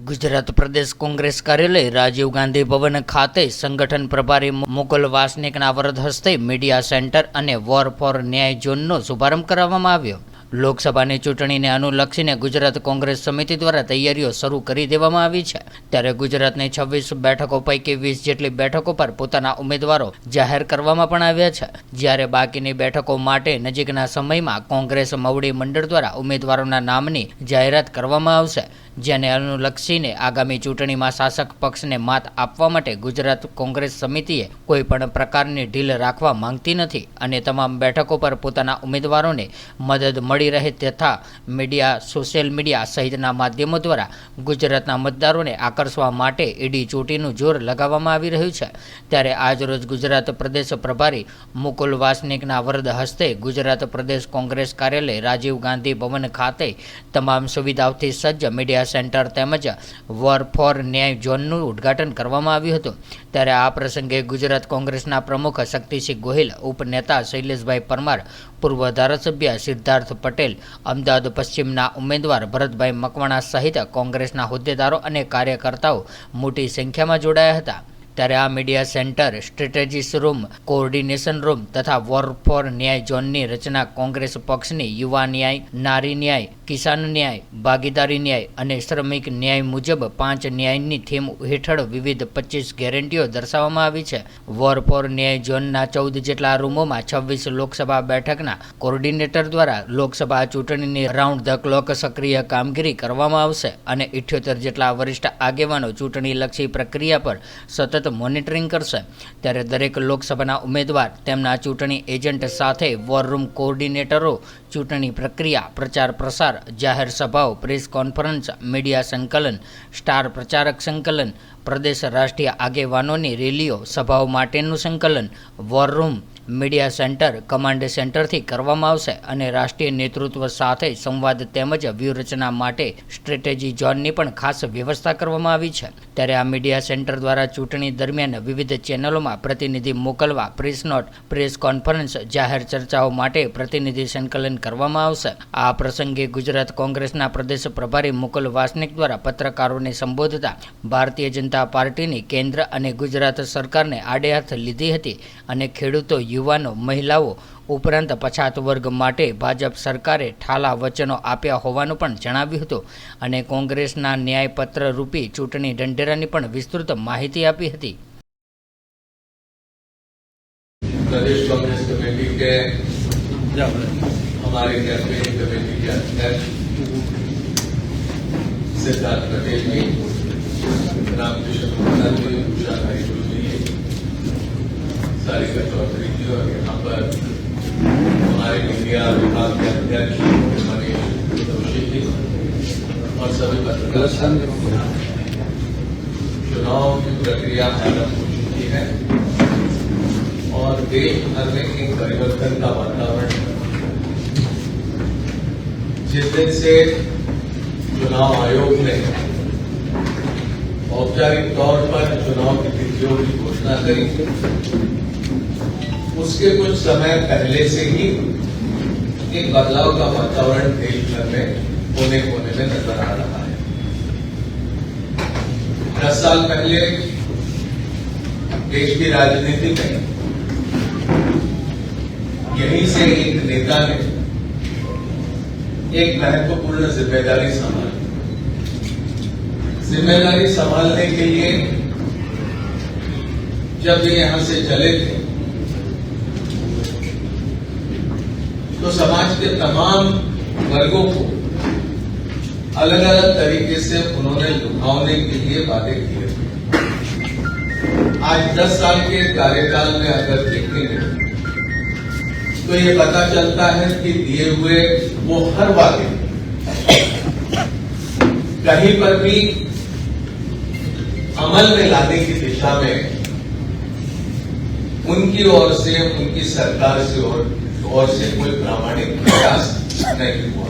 ગુજરાત પ્રદેશ કોંગ્રેસ કાર્યાલય રાજીવ ગાંધી ભવન ખાતે સંગઠન પ્રભારી મુકુલ વાસનિકના વરદ હસ્તે મીડિયા સેન્ટર અને વોર ફોર ન્યાય ઝોનનો શુભારંભ કરવામાં આવ્યો। લોકસભાની ચૂંટણીને અનુલક્ષીને ગુજરાત કોંગ્રેસ સમિતિ દ્વારા તૈયારીઓ શરૂ કરી દેવામાં આવી છે। ત્યારે ગુજરાતની 26 બેઠકો પૈકી 20 જેટલી બેઠકો પર પોતાના ઉમેદવારો જાહેર કરવામાં પણ આવ્યા છે, જ્યારે બાકીની બેઠકો માટે નજીકના સમયમાં કોંગ્રેસ મવડી મંડળ દ્વારા ઉમેદવારોના નામની જાહેરાત કરવામાં આવશે, જેને અનુલક્ષીને આગામી ચૂંટણીમાં શાસક પક્ષને માત આપવા માટે ગુજરાત કોંગ્રેસ સમિતિએ કોઈપણ પ્રકારની ઢીલ રાખવા માંગતી નથી અને તમામ બેઠકો પર પોતાના ઉમેદવારોને મદદ મળી રહે તથા મીડિયા, સોશિયલ મીડિયા સહિતના માધ્યમો દ્વારા ગુજરાતના મતદારોને આકર્ષવા માટે ઈડી ચોટીનું જોર લગાવવામાં આવી રહ્યું છે। ત્યારે આજરોજ ગુજરાત પ્રદેશ પ્રભારી મુકુલ વાસનિકના વરદ હસ્તે ગુજરાત પ્રદેશ કોંગ્રેસ કાર્યાલય રાજીવ ગાંધી ભવન ખાતે તમામ સુવિધાઓથી સજ્જ મીડિયા સેન્ટર તેમજ વોર ફોર ન્યાય ઝોનનું ઉદ્ઘાટન કરવામાં આવ્યું હતું। ત્યારે આ પ્રસંગે ગુજરાત કોંગ્રેસના પ્રમુખ શક્તિસિંહ ગોહિલ, ઉપનેતા શૈલેષભાઈ પરમાર, પૂર્વ ધારાસભ્ય સિદ્ધાર્થ પટેલ, અમદાવાદ પશ્ચિમના ઉમેદવાર ભરતભાઈ મકવાણા સહિત કોંગ્રેસના હોદ્દેદારો અને કાર્યકર્તાઓ મોટી સંખ્યામાં જોડાયા હતા। ત્યારે આ media centre, strategies room, coordination room તથા વોર ફોર ન્યાય ઝોનની રચના કોંગ્રેસ પક્ષની યુવા ન્યાય, નારી ન્યાય, કિસાન ન્યાય, ભાગીદારી ન્યાય અને શ્રમિક ન્યાય મુજબ 5 ન્યાયની થીમ હેઠળ વિવિધ 25 ગેરંટીઓ દર્શાવવામાં આવી છે। વોર ફોર ન્યાય ઝોનના 14 જેટલા રૂમોમાં 26 લોકસભા બેઠકના કોઓર્ડિનેટર દ્વારા લોકસભા ચૂંટણીની રાઉન્ડ ધ ક્લોક સક્રિય કામગીરી કરવામાં આવશે અને 78 જેટલા વરિષ્ઠ આગેવાનો ચૂંટણીલક્ષી પ્રક્રિયા પર સતત મોનિટરિંગ કરશે। ત્યારે દરેક લોકસભાના ઉમેદવાર તેમના ચૂંટણી એજન્ટ સાથે વોર રૂમ કોઓર્ડિનેટરો ચૂંટણી પ્રક્રિયા, પ્રચાર પ્રસાર, જાહેર સભાઓ, પ્રેસ કોન્ફરન્સ, મીડિયા સંકલન, સ્ટાર પ્રચારક સંકલન, પ્રદેશ રાષ્ટ્રીય આગેવાનોની રેલીઓ, સભાઓ માટેનું સંકલન war room, media centre, command સેન્ટરથી કરવામાં આવશે અને રાષ્ટ્રીય નેતૃત્વ સાથે સંવાદ તેમજ વ્યૂહરચના માટે સ્ટ્રેટેજી ઝોનની પણ ખાસ વ્યવસ્થા કરવામાં આવી છે। ત્યારે આ મીડિયા સેન્ટર દ્વારા ચૂંટણી દરમિયાન વિવિધ ચેનલોમાં પ્રતિનિધિ મોકલવા, પ્રેસ નોટ, પ્રેસ કોન્ફરન્સ, જાહેર ચર્ચાઓ માટે પ્રતિનિધિ સંકલન કરવામાં આવશે। આ પ્રસંગે ગુજરાત કોંગ્રેસના પ્રદેશ પ્રભારી મુકુલ વાસનિક દ્વારા પત્રકારોને સંબોધતા ભારતીય જનતા પાર્ટીની કેન્દ્ર અને ગુજરાત સરકારને આડે હાથ લીધી હતી અને ખેડૂતો, યુવાનો, મહિલાઓ ઉપરાંત પછાત વર્ગ માટે ભાજપ સરકારે ઠાલા વચનો આપ્યા હોવાનું પણ જણાવ્યું હતું અને કોંગ્રેસના ન્યાયપત્ર રૂપી ચૂંટણી ઢંઢેરાની પણ વિસ્તૃત માહિતી આપી હતી। प्रदेश कांग्रेस कमेटी के हमारे कैंपेन कमेटी के अध्यक्ष सिद्धार्थ पटेल जी, रामकृष्ण गुप्ता जी, उषा भाई जी, सारिका चौधरी जी और यहाँ पर हमारे मीडिया विभाग के अध्यक्ष मनीष जोशी जी और सभी पत्रकार, चुनाव की प्रक्रिया आरंभ हो चुकी है और देश भर में एक परिवर्तन का वातावरण है। जिस दिन से चुनाव आयोग ने औपचारिक तौर पर चुनाव की तिथियों की घोषणा करी, उसके कुछ समय पहले से ही एक बदलाव का वातावरण देश भर में होने में नजर आ रहा है। 10 साल पहले देश की राजनीति में यहीं से एक नेता ने एक महत्वपूर्ण जिम्मेदारी संभाली। जिम्मेदारी संभालने के लिए जब ये यहां से चले थे तो समाज के तमाम वर्गों को अलग अलग तरीके से उन्होंने लुभावने के लिए वादे किए थे। आज 10 साल के कार्यकाल में अगर देखेंगे तो ये पता चलता है कि दिए हुए वो हर वादे कहीं पर भी अमल में लाने की दिशा में उनकी ओर से, उनकी सरकार से और से कोई प्रामाणिक प्रयास नहीं हुआ।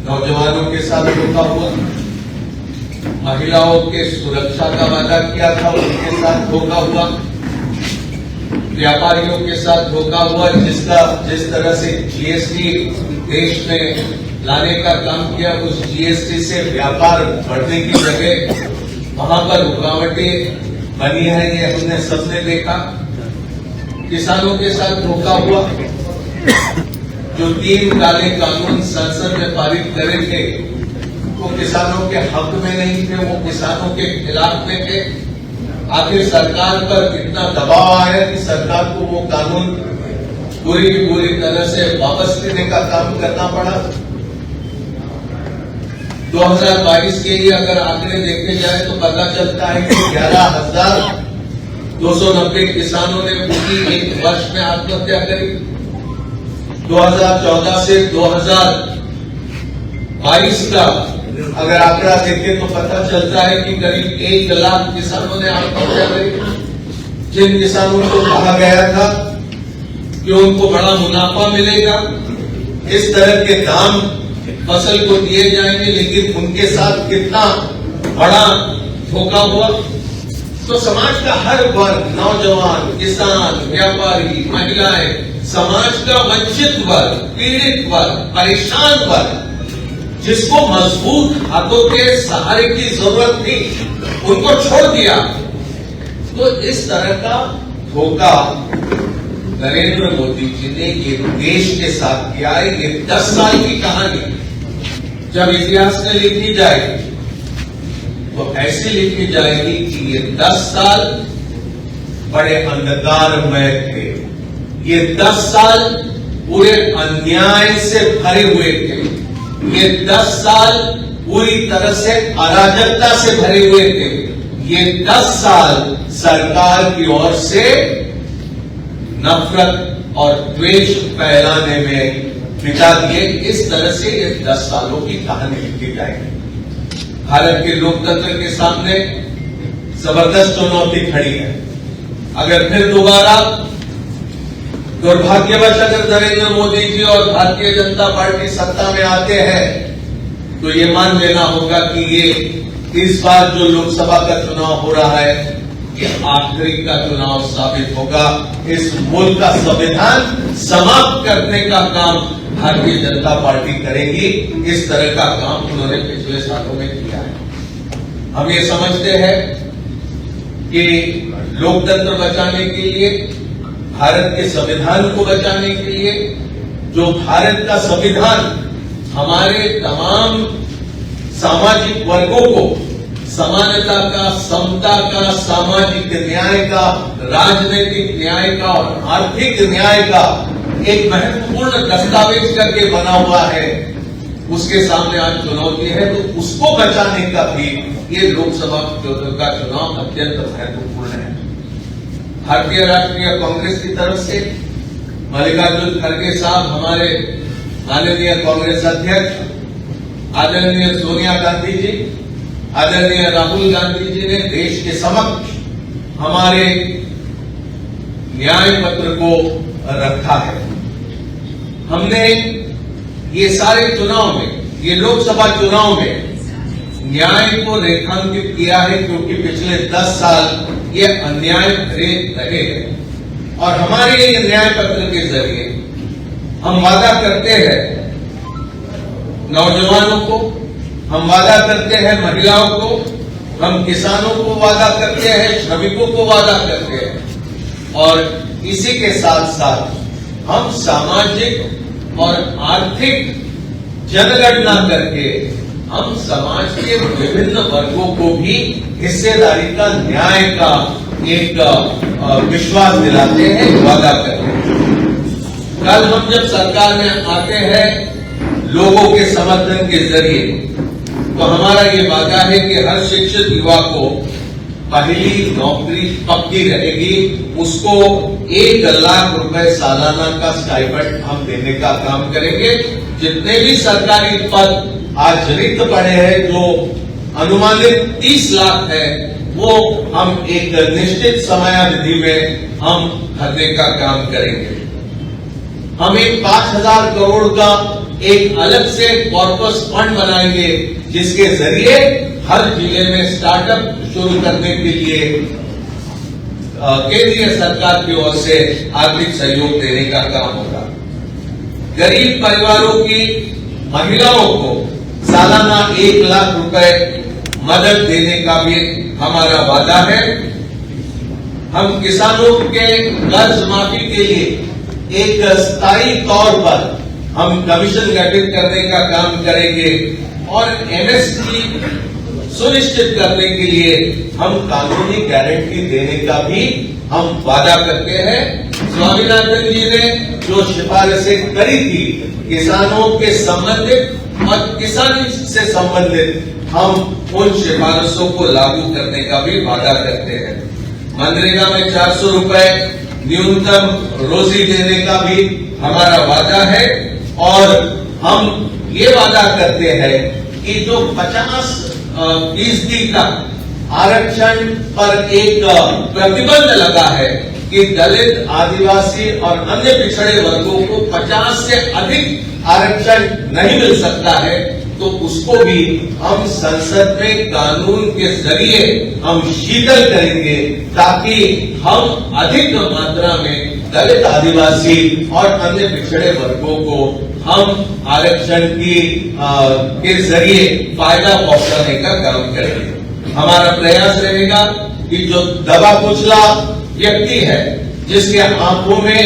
नौजवानों के साथ धोखा हुआ, महिलाओं के सुरक्षा का वादा किया था, उनके साथ धोखा हुआ, व्यापारियों के साथ धोखा हुआ। जिस तरह से जीएसटी देश में लाने का काम किया। उस जीएसटी से व्यापार बढ़ने की जगह वहां पर रुकावटें बनी है, ये हमने सबने देखा। किसानों के साथ धोखा हुआ। जो 3 काले कानून संसद में पारित करे थे वो किसानों के हक में नहीं थे, वो किसानों के खिलाफ में थे। आखिर सरकार पर कितना दबाव आया कि सरकार को वो कानून पूरी की पूरी तरह से वापस लेने का काम करना पड़ा। 2022 के लिए अगर आंकड़े देखे जाए तो पता चलता है कि 11,290 किसानों ने पूरी एक वर्ष में आत्महत्या करी। 2014 से 2022 का अगर आंकड़ा देखें तो पता चलता है कि करीब 1 लाख किसानों ने आत्महत्या करी। जिन किसानों को कहा गया था कि उनको बड़ा मुनाफा मिलेगा, इस तरह के दाम फसल को दिए जाएंगे, लेकिन उनके साथ कितना बड़ा धोखा हुआ। तो समाज का हर वर्ग, नौजवान, किसान, व्यापारी, महिलाएं, समाज का वंचित वर्ग, पीड़ित वर्ग, परेशान वर्ग, जिसको मजबूत हाथों के सहारे की जरूरत थी, उनको छोड़ दिया। तो इस तरह का धोखा नरेंद्र मोदी जी ने ये देश के साथ किया है। ये 10 साल की कहानी जब इतिहास में लिखी जाएगी तो ऐसे लिखी जाएगी कि ये 10 साल बड़े अंधकारमय थे। ये 10 साल पूरे अन्याय से भरे हुए थे। ये 10 साल पूरी तरह से अराजकता से भरे हुए थे। ये 10 साल सरकार की ओर से नफरत और द्वेष फैलाने में बिता दिए। इस तरह से ये 10 सालों की कहानी लिखी जाएगी। भारत के लोकतंत्र के सामने जबरदस्त चुनौती खड़ी है। अगर फिर दोबारा दुर्भाग्यवश अगर नरेंद्र मोदी जी और भारतीय जनता पार्टी सत्ता में आते हैं तो ये मान लेना होगा कि ये इस बार जो लोकसभा का चुनाव हो रहा है ये आखिरी का चुनाव साबित होगा। इस मुल्क का संविधान समाप्त करने का काम भारतीय जनता पार्टी करेगी। इस तरह का काम उन्होंने पिछले सालों में किया है। हम ये समझते हैं कि लोकतंत्र बचाने के लिए, भारत के संविधान को बचाने के लिए, जो भारत का संविधान हमारे तमाम सामाजिक वर्गों को समानता का, समता का, सामाजिक न्याय का, राजनीतिक न्याय का और आर्थिक न्याय का एक महत्वपूर्ण दस्तावेज करके बना हुआ है, उसके सामने आज चुनौती है। तो उसको बचाने का भी ये लोकसभा का चुनाव अत्यंत महत्वपूर्ण है। भारतीय राष्ट्रीय कांग्रेस की तरफ से मल्लिकार्जुन खड़गे साहब, हमारे माननीय कांग्रेस अध्यक्ष, आदरणीय सोनिया गांधी जी, आदरणीय राहुल गांधी जी ने देश के समक्ष हमारे न्याय पत्र को रखा है। हमने ये सारे चुनाव में, ये लोकसभा चुनाव में न्याय को रेखांकित किया है, क्योंकि पिछले 10 साल ये अन्याय भरे रहे हैं। और हमारे ये न्याय पत्र के जरिए हम वादा करते हैं नौजवानों को, हम वादा करते हैं महिलाओं को, हम किसानों को वादा करते हैं, श्रमिकों को वादा करते हैं, और इसी के साथ साथ हम सामाजिक और आर्थिक जनगणना करके हम समाज के विभिन्न वर्गों को भी हिस्सेदारी का, न्याय का एक विश्वास दिलाते हैं, वादा करते हैं। कल हम जब सरकार में आते हैं लोगों के समर्थन के जरिए, तो हमारा ये वादा है कि हर शिक्षित युवा को पहली नौकरी पक्की रहेगी, उसको 1 लाख रुपए सालाना का स्टाइपेंड हम देने का काम करेंगे। जितने भी सरकारी पद आज रिक्त पड़े हैं, जो अनुमानित 30 लाख है, वो हम एक निश्चित समयावधि में हम भरने का काम करेंगे। हम एक 5,000 करोड़ का एक अलग से कॉर्पस फंड बनाएंगे, जिसके जरिए हर जिले में स्टार्टअप शुरू करने के लिए केंद्रीय सरकार की ओर से आर्थिक सहयोग देने का काम होगा। गरीब परिवारों की महिलाओं को सालाना 1 लाख रुपए मदद देने का भी हमारा वादा है। हम किसानों के कर्ज माफी के लिए एक स्थायी तौर पर हम कमीशन गठित करने का काम करेंगे और एमएसपी सुनिश्चित करने के लिए हम कानूनी गारंटी देने का भी हम वादा करते हैं। स्वामीनाथन जी ने जो सिफारिशें करी थी किसानों के संबंधित और किसानी से संबंधित, हम उन सिफारिशों को लागू करने का भी वादा करते हैं। मनरेगा में 400 रुपए न्यूनतम रोजी देने का भी हमारा वादा है और हम ये वादा करते हैं कि जो 50% का आरक्षण पर एक प्रतिबंध लगा है कि दलित, आदिवासी और अन्य पिछड़े वर्गों को 50 से अधिक आरक्षण नहीं मिल सकता है, तो उसको भी हम संसद में कानून के जरिए हम शीतल करेंगे ताकि हम अधिक मात्रा में दलित, आदिवासी और अन्य पिछड़े वर्गों को हम आरक्षण के जरिए फायदा पहुंचाने का काम करेंगे। हमारा प्रयास रहेगा कि जो दबा कुचला व्यक्ति है, जिसके आंखों में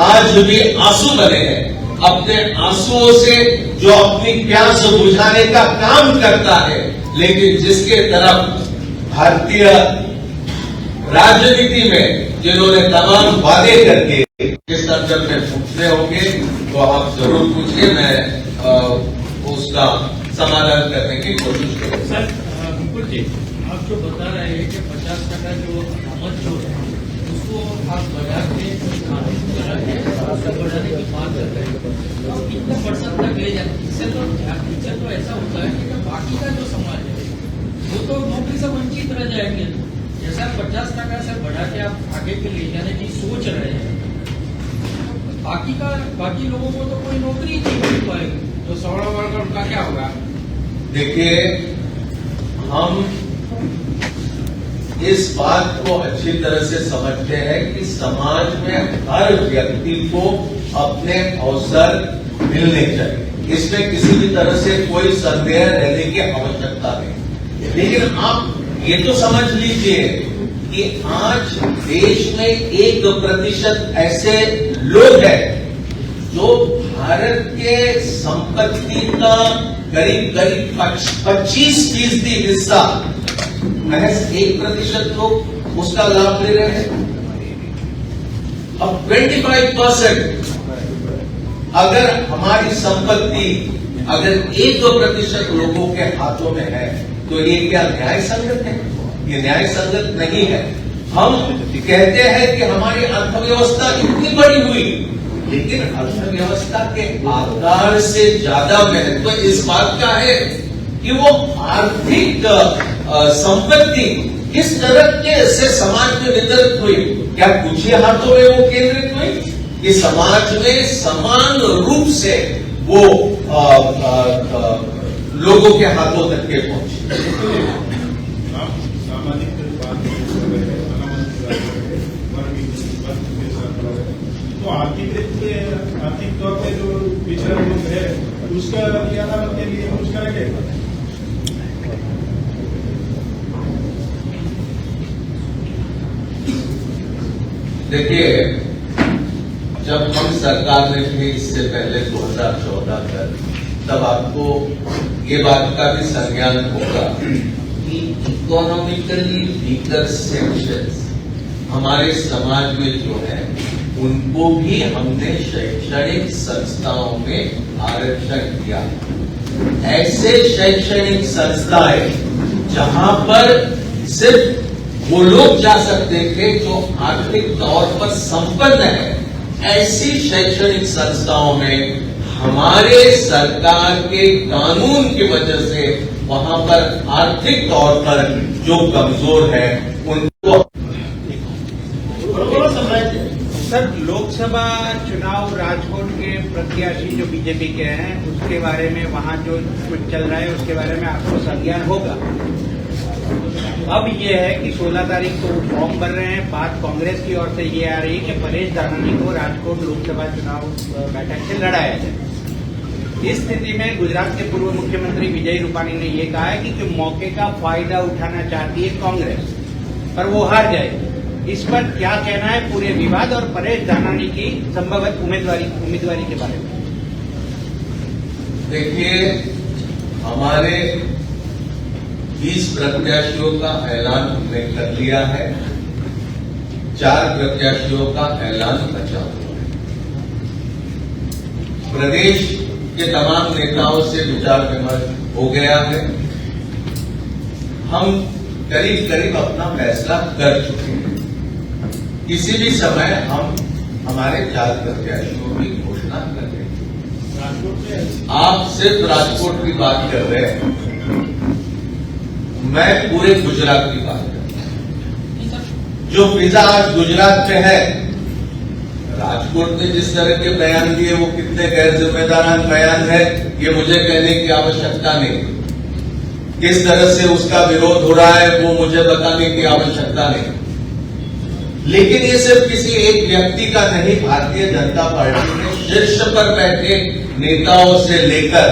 आज भी आंसू बने हैं, अपने आंसुओं से जो अपनी प्यास बुझाने का काम करता है, लेकिन जिसके तरफ भारतीय राजनीति में जिन्होंने तमाम वादे करके इस संदर्भ में पूछते होंगे तो आप जरूर पूछिए, मैं उसका समाधान करने की कोशिश करूंगा। सर मुकुल जी, आप जो बता रहे हैं कि 50% जो अनामत जो है उसको आप बढ़ा के कानून बढ़ा के बढ़ाने की बात कर रहे हैं, तो कितने % तक ले जाए? इससे तो ऐसा होता है कि बाकी का जो समाज है वो तो नौकरी से वंचित रह जाएंगे। जैसा 50% से बढ़ा के आप आगे के ले जाने की सोच रहे हैं, बाकी लोगों को तो कोई नौकरी नहीं मिल पाएगी, तो 16 वर्ग उनका क्या होगा? देखिए, हम इस बात को अच्छी तरह से समझते हैं कि समाज में हर व्यक्ति को अपने अवसर मिलने चाहिए, इसमें किसी भी तरह से कोई संदेह रहने की आवश्यकता नहीं। लेकिन आप ये तो समझ लीजिए कि आज देश में 1% ऐसे लोग हैं जो भारत के संपत्ति का करीब 25% हिस्सा, महज 1% लोग उसका लाभ ले रहे हैं। अब 25% अगर हमारी संपत्ति अगर 1-2% लोगों के हाथों में है, तो ये क्या न्याय संगत है? ये न्याय संगत नहीं है। हम कहते हैं कि हमारी अर्थव्यवस्था इतनी बड़ी हुई, लेकिन अर्थव्यवस्था के आकार से ज्यादा महत्व इस बात का है कि वो आर्थिक संपत्ति किस तरह से समाज में वितरित हुई। क्या कुछ ही हाथों में वो केंद्रित हुई कि समाज में समान रूप से वो लोगों के हाथों तक के पहुंचे। तो आर्थिक तौर पे जो पिछड़ा लोग है उसका अनामत के लिए कुछ करेंगे? देखिए, जब हम सरकार में थे इससे पहले 2014 तक, तब आपको ये बात का भी संज्ञान होगा कि इकोनॉमिकली वीकर सेक्शंस हमारे समाज में जो है उनको भी हमने शैक्षणिक संस्थाओं में आरक्षण दिया। ऐसे शैक्षणिक संस्थाएं जहां पर सिर्फ वो लोग जा सकते थे जो आर्थिक तौर पर संपन्न है, ऐसी शैक्षणिक संस्थाओं में हमारे सरकार के कानून की वजह से वहां पर आर्थिक तौर पर जो कमजोर है उनको। सर, लोकसभा चुनाव राजकोट के प्रत्याशी जो बीजेपी के हैं उसके बारे में वहां जो कुछ चल रहा है उसके बारे में आपको संज्ञान होगा। अब ये है कि 16 तारीख को फॉर्म भर रहे हैं। बात कांग्रेस की ओर से ये आ रही है कि परेश दानानी को राजकोट लोकसभा चुनाव बैठक से लड़ाया जाए। इस स्थिति में गुजरात के पूर्व मुख्यमंत्री विजय रूपाणी ने ये कहा है कि मौके का फायदा उठाना चाहती है कांग्रेस, पर वो हार जाएगी। इस पर क्या कहना है पूरे विवाद और परेश धानानी की संभवत उम्मीदवारी के बारे में? देखिए, हमारे 20 प्रत्याशियों का ऐलान हमने कर लिया है, 4 प्रत्याशियों का ऐलान बचा हुआ है। प्रदेश के तमाम नेताओं से विचार विमर्श हो गया है। हम करीब करीब अपना फैसला कर चुके हैं। किसी भी समय हम हमारे 4 प्रत्याशियों की घोषणा कर देंगे। आप सिर्फ राजकोट की बात कर रहे हैं, मैं पूरे गुजरात की बात कर रहा हूं। जो फिजा आज गुजरात में है, राजकोट में जिस तरह के बयान दिए वो कितने गैर जिम्मेदारान बयान है, ये मुझे कहने की आवश्यकता नहीं। किस तरह से उसका विरोध हो रहा है वो मुझे बताने की आवश्यकता नहीं। लेकिन ये सिर्फ किसी एक व्यक्ति का नहीं, भारतीय जनता पार्टी ने शीर्ष पर बैठे नेताओं से लेकर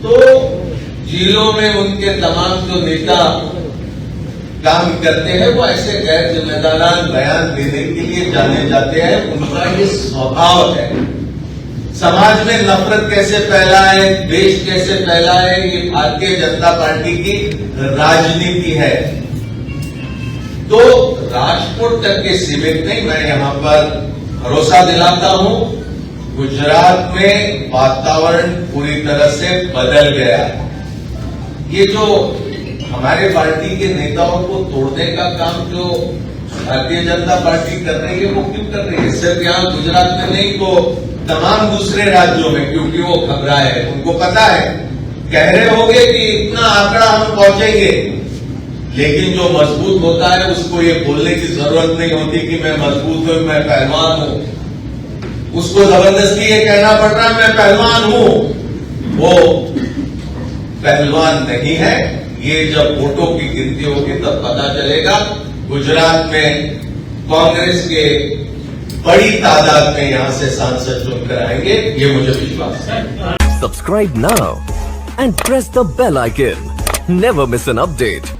तो जिलों में उनके तमाम जो नेता काम करते हैं वो ऐसे गैर जिम्मेदारान बयान देने के लिए जाने जाते हैं। उनका ये स्वभाव है। समाज में नफरत कैसे फैलाए, देश कैसे फैलाए, ये भारतीय जनता पार्टी की राजनीति है। तो राजकोट तक के सीमित नहीं, मैं यहां पर भरोसा दिलाता हूं, गुजरात में वातावरण पूरी तरह से बदल गया है। ये जो हमारे पार्टी के नेताओं को तोड़ने का काम जो भारतीय जनता पार्टी कर रही है वो क्यों कर रही है? सिर्फ यहां गुजरात में नहीं तो तमाम दूसरे राज्यों में, क्योंकि वो घबराए हैं। उनको पता है, कह रहे होंगे कि इतना आंकड़ा हम पहुंचेंगे, लेकिन जो मजबूत होता है उसको ये बोलने की जरूरत नहीं होती कि मैं मजबूत हूं, मैं पहलवान हूं। उसको जबरदस्ती ये कहना पड़ रहा है मैं पहलवान हूं। वो पहलवान नहीं है। ये जब वोटों की गिनती होगी तब पता चलेगा। गुजरात में कांग्रेस के बड़ी तादाद में यहां से सांसद चुनकर आएंगे, ये मुझे विश्वास है। Subscribe now and press the bell icon. Never miss an update.